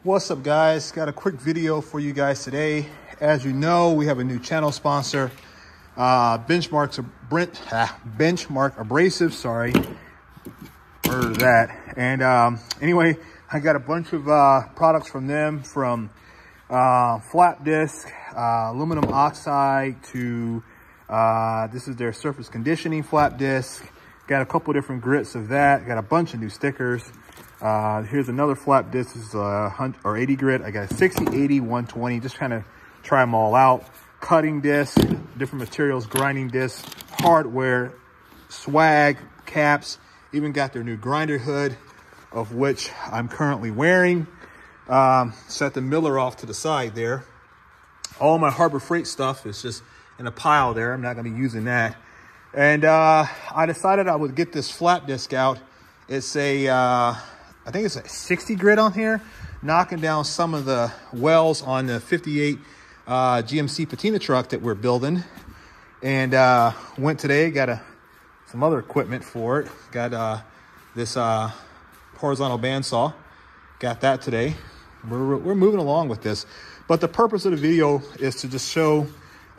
What's up, guys? Got a quick video for you guys today. As you know, we have a new channel sponsor, Benchmark Abrasives. Sorry for that. And anyway, I got a bunch of products from them, from flat disc, aluminum oxide to this is their surface conditioning flat disc. Got a couple different grits of that. Got a bunch of new stickers. Here's another flat disc. This is 80 grit. I got a 60, 80, 120. Just kind of try them all out. Cutting disc, different materials, grinding disc, hardware, swag, caps. Even got their new grinder hood, of which I'm currently wearing. Set the Miller off to the side there. All my Harbor Freight stuff is just in a pile there. I'm not going to be using that. And I decided I would get this flat disc out. It's a I think it's a 60 grit on here, knocking down some of the wells on the 58 GMC patina truck that we're building. And went today, got some other equipment for it. Got this horizontal bandsaw. Got that today. We're moving along with this. But the purpose of the video is to just show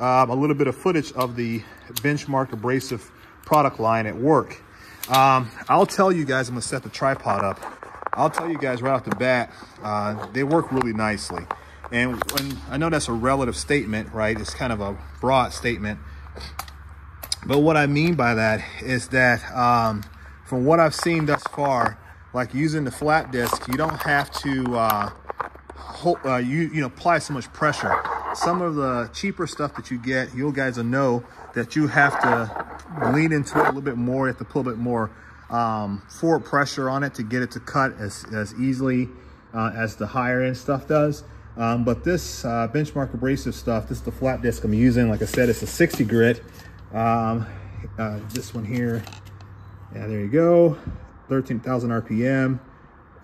a little bit of footage of the Benchmark Abrasive product line at work. I'll tell you guys, I'm gonna set the tripod up. I'll tell you guys right off the bat, they work really nicely. And when, I know that's a relative statement, right? It's kind of a broad statement. But what I mean by that is that from what I've seen thus far, like using the flat disc, you don't have to apply so much pressure. Some of the cheaper stuff that you get, you guys will know that you have to lean into it a little bit more. You have to put a bit more forward pressure on it to get it to cut as easily as the higher end stuff does. But this Benchmark Abrasive stuff, this is the flat disc I'm using. Like I said, it's a 60 grit. This one here, yeah, there you go. 13,000 RPM,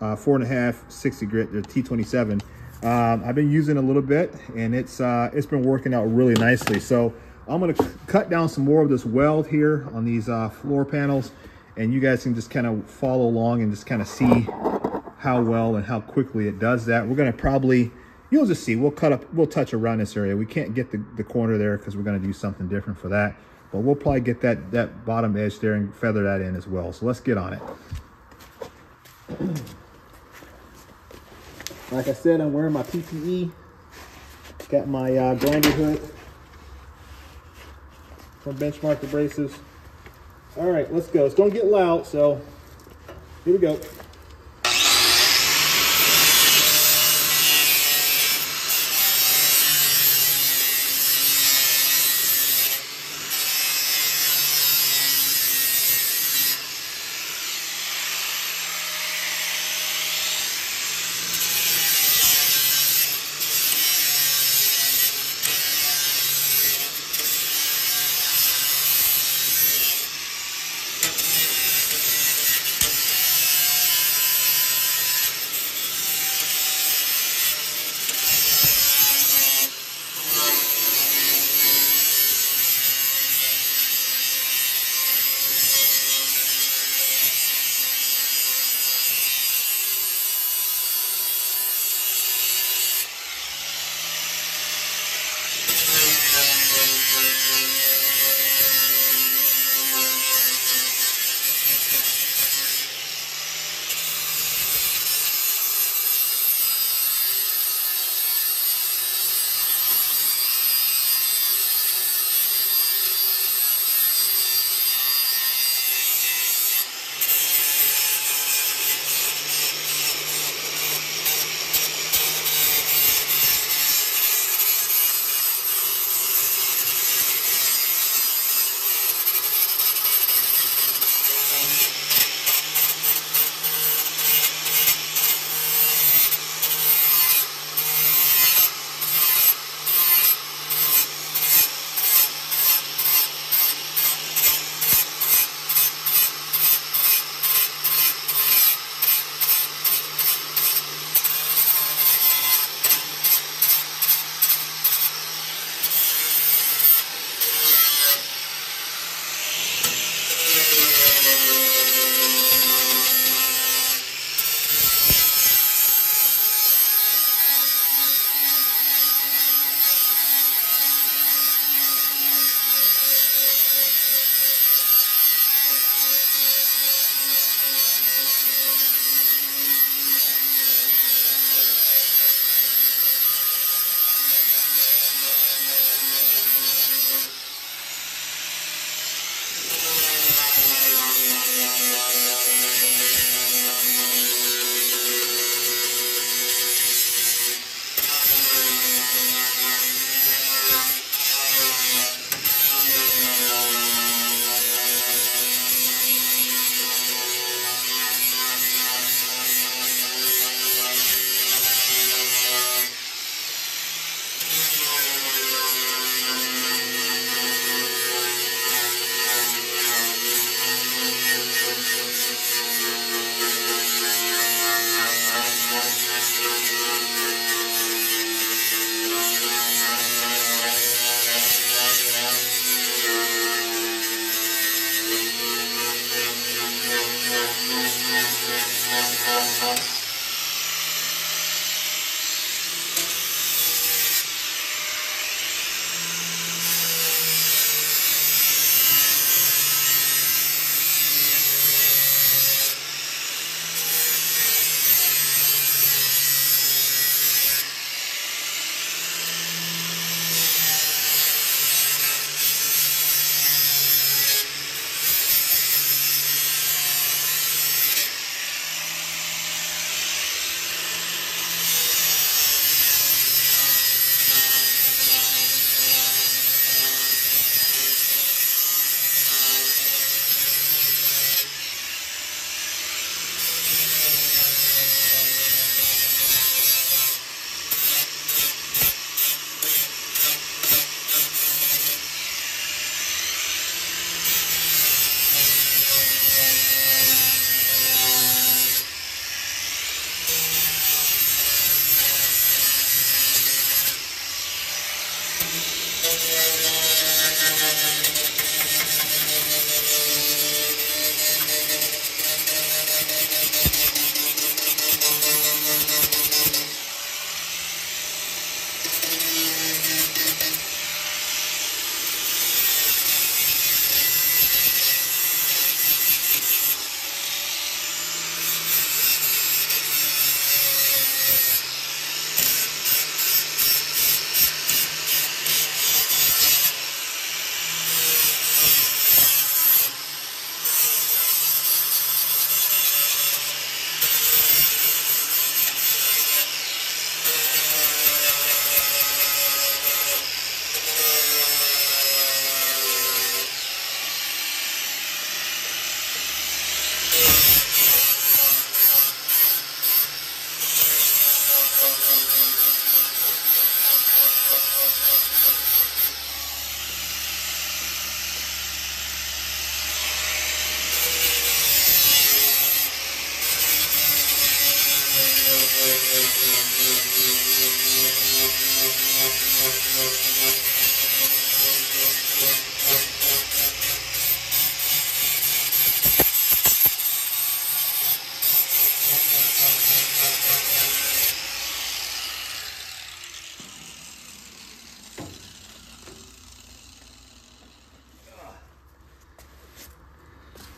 4.5, 60 grit, the T27. I've been using a little bit, and it's been working out really nicely. So I'm gonna cut down some more of this weld here on these floor panels, and you guys can just kind of follow along and just kind of see how well and how quickly it does that. We're gonna probably, you'll just see, we'll touch around this area. We can't get the corner there because we're gonna do something different for that. But we'll probably get that bottom edge there and feather that in as well. So let's get on it. Like I said, I'm wearing my PPE. Got my grinder hood from Benchmark Abrasives. All right, let's go. It's gonna get loud, so here we go.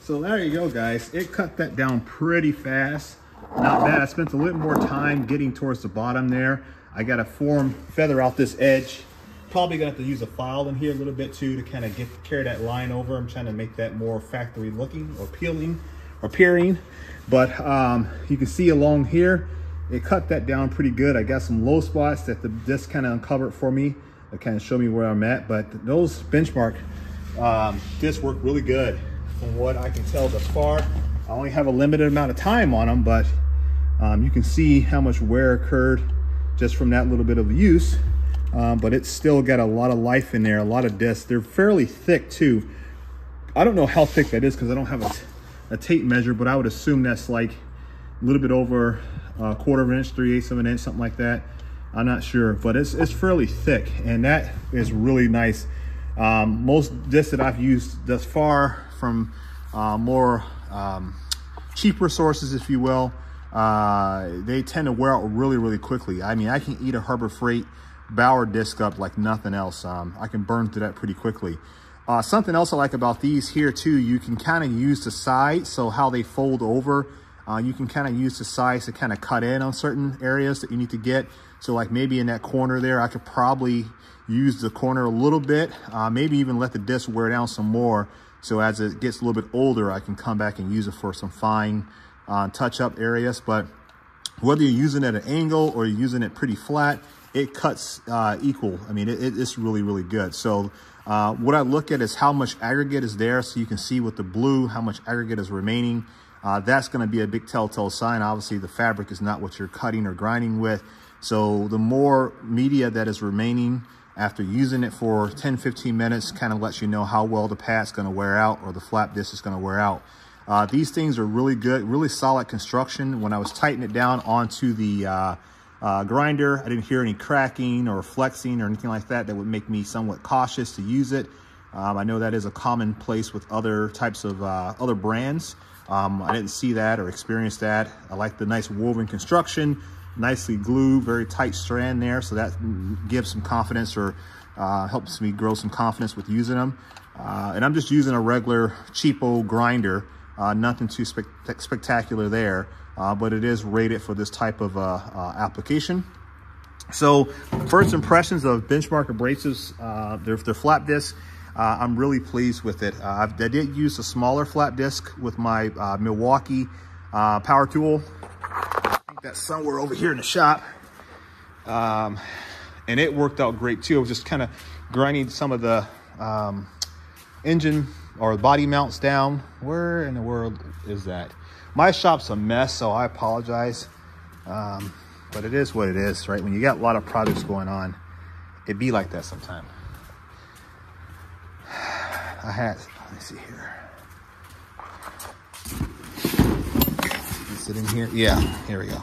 So there you go, guys. It cut that down pretty fast. Not bad. I spent a little more time getting towards the bottom there. I got to feather out this edge. Probably gonna have to use a file in here a little bit too to kind of carry that line over. I'm trying to make that more factory looking or appearing. But you can see along here, it cut that down pretty good. I got some low spots that the disc kind of uncovered for me. That kind of show me where I'm at. But those benchmark discs work really good. From what I can tell thus far, I only have a limited amount of time on them, but you can see how much wear occurred just from that little bit of use. But it's still got a lot of life in there, a lot of discs. They're fairly thick too. I don't know how thick that is because I don't have a tape measure, but I would assume that's like a little bit over a quarter of an inch, 3/8 of an inch, something like that. I'm not sure, but it's fairly thick, and that is really nice. Most discs that I've used thus far from more cheaper sources, if you will, they tend to wear out really quickly. I mean, I can eat a Harbor Freight Bauer disc up like nothing else. I can burn through that pretty quickly. Something else I like about these here too, you can kind of use the sides, so how they fold over, you can kind of use the sides to kind of cut in on certain areas that you need to get. So like maybe in that corner there, I could probably use the corner a little bit, maybe even let the disc wear down some more. So as it gets a little bit older, I can come back and use it for some fine touch-up areas. But whether you're using it at an angle or you're using it pretty flat, it cuts equal. I mean, it's really good. So what I look at is how much aggregate is there. So you can see with the blue, how much aggregate is remaining. That's going to be a big telltale sign. Obviously, the fabric is not what you're cutting or grinding with. So the more media that is remaining after using it for 10-15 minutes kind of lets you know how well the pad's going to wear out or the flap disc is going to wear out. These things are really good, really solid construction. When I was tightening it down onto the grinder, I didn't hear any cracking or flexing or anything like that would make me somewhat cautious to use it. I know that is a commonplace with other types of other brands. I didn't see that or experience that. I like the nice woven construction, nicely glued, very tight strand there. So that gives some confidence or helps me grow some confidence with using them. And I'm just using a regular cheapo grinder, nothing too spectacular there. But it is rated for this type of application. So first impressions of Benchmark Abrasives, their flap disc, I'm really pleased with it. I did use a smaller flap disc with my Milwaukee power tool. I think that's somewhere over here in the shop. And it worked out great too. I was just kind of grinding some of the engine or body mounts down. Where in the world is that? My shop's a mess, so I apologize. But it is what it is, right? When you got a lot of projects going on, it be like that sometimes. Let me see here. Is it in here? Yeah, here we go.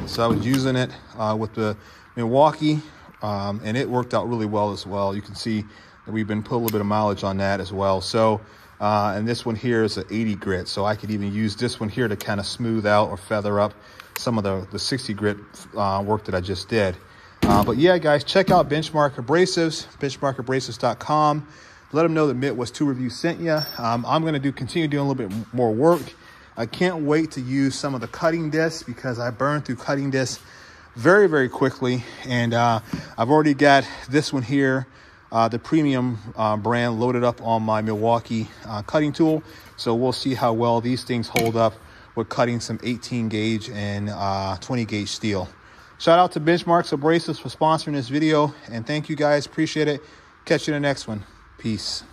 So I was using it with the Milwaukee, and it worked out really well as well. You can see that we've been putting a little bit of mileage on that as well. So, and this one here is an 80 grit. So I could even use this one here to kind of smooth out or feather up some of the 60 grit work that I just did. But yeah, guys, check out Benchmark Abrasives, benchmarkabrasives.com. Let them know that Midwest 2 Review sent you. I'm going to continue doing a little bit more work. I can't wait to use some of the cutting discs because I burn through cutting discs very, very quickly. And I've already got this one here, the premium brand, loaded up on my Milwaukee cutting tool. So we'll see how well these things hold up with cutting some 18 gauge and 20 gauge steel. Shout out to Benchmark Abrasives for sponsoring this video. And thank you guys. Appreciate it. Catch you in the next one. Peace.